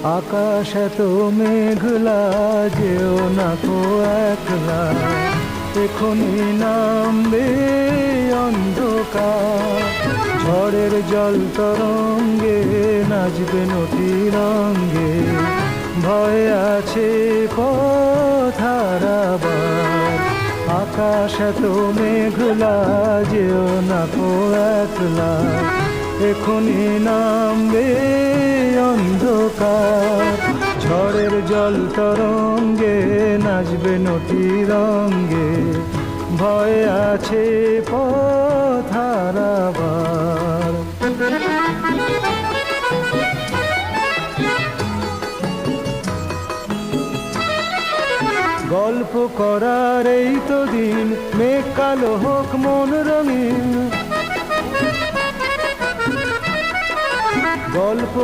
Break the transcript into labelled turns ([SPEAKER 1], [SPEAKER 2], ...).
[SPEAKER 1] আকাশ এত মেঘলা, যেও না কো একলা, এখনই নামবে অন্ধকার। ঝড়ের জল তরঙ্গে নাচবে নদী রঙ্গে, ভয় আছে পথ হারাবার। আকাশ এত মেঘলা, যেও না কো একলা, এখনই নামবে অন্ধকার। ঝড়ের জল তরঙ্গে নাচবে নদী রঙ্গে, ভয় আছে পথ হারাবার। গল্প করার এই তো দিন, মেঘ কালো হোক মন রঙিন। গল্প